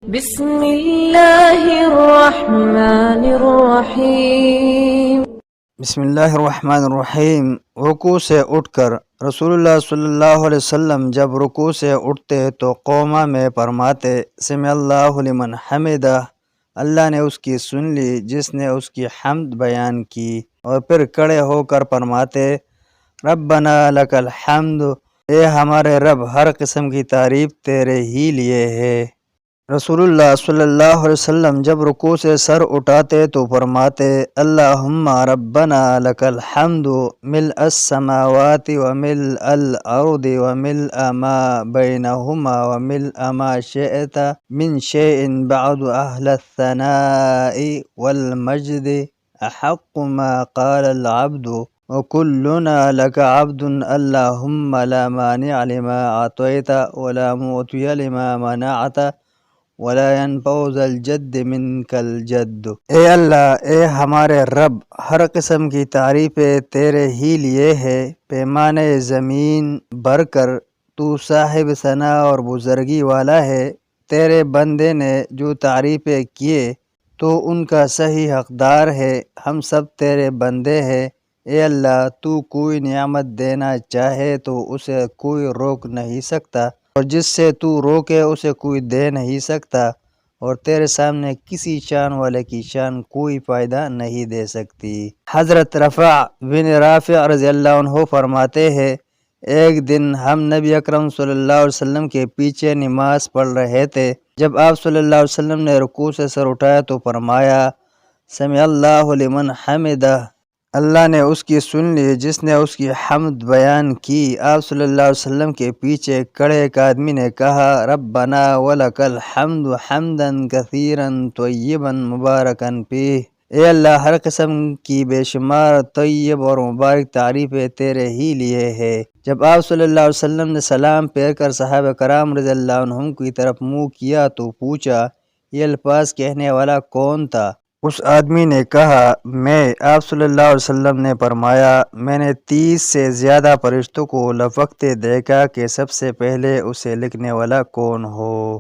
بسم اللہ الرحمن الرحیم۔ بسم اللہ الرحمن الرحیم۔ رکوع سے اٹھ کر رسول اللہ صلی اللہ علیہ وسلم جب رکوع سے اٹھتے تو قوما میں فرماتے سمع اللہ لمن حمدہ، اللہ نے اس کی سن لی جس نے اس کی حمد بیان کی، اور پھر کھڑے ہو کر فرماتے ربنا لک الحمد، اے ہمارے رب ہر قسم کی تعریف تیرے ہی لیے ہے۔ رسول اللہ صلی اللہ علیہ وسلم جب رکوع سے سر اٹھاتے تو فرماتے اللہم ربنا لک الحمد ملء السماوات وملء الارض وملء ما بینہما وملء ما شئت من شیء بعد اہل الثناء والمجد احق ما قال العبد وکلنا لک عبد اللہم لا مانع لما اعطیت ولا معطی لما منعت ولا ينفع ذا الجد منك الجد۔ اے اللہ، اے ہمارے رب، ہر قسم کی تعریفیں تیرے ہی لیے ہے، پیمانے زمین بھر کر تو صاحب ثنا اور بزرگی والا ہے۔ تیرے بندے نے جو تعریفیں کیے تو ان کا صحیح حقدار ہے، ہم سب تیرے بندے ہیں۔ اے اللہ، تو کوئی نعمت دینا چاہے تو اسے کوئی روک نہیں سکتا، اور جس سے تو روکے اسے کوئی دے نہیں سکتا، اور تیرے سامنے کسی شان والے کی شان کوئی فائدہ نہیں دے سکتی۔ حضرت رفع بن رافع رضی اللہ عنہ فرماتے ہیں ایک دن ہم نبی اکرم صلی اللہ علیہ وسلم کے پیچھے نماز پڑھ رہے تھے، جب آپ صلی اللہ علیہ وسلم نے رکوع سے سر اٹھایا تو فرمایا سمع اللہ لمن حمدہ، اللہ نے اس کی سن لی جس نے اس کی حمد بیان کی۔ آپ صلی اللہ علیہ وسلم کے پیچھے کھڑے ایک آدمی نے کہا ربنا ولک الحمد حمدا کثیرا طیبا مبارکا فیہ، اے اللہ، ہر قسم کی بے شمار طیب اور مبارک تعریفیں تیرے ہی لیے ہے۔ جب آپ صلی اللہ علیہ وسلم نے سلام پھیر کر صحابہ کرام رضی اللہ عنہم کی طرف منہ کیا تو پوچھا یہ الفاظ کہنے والا کون تھا؟ اس آدمی نے کہا میں۔ آپ صلی اللہ علیہ وسلم نے فرمایا میں نے 30 سے زیادہ فرشتوں کو لپکتے دیکھا کہ سب سے پہلے اسے لکھنے والا کون ہو۔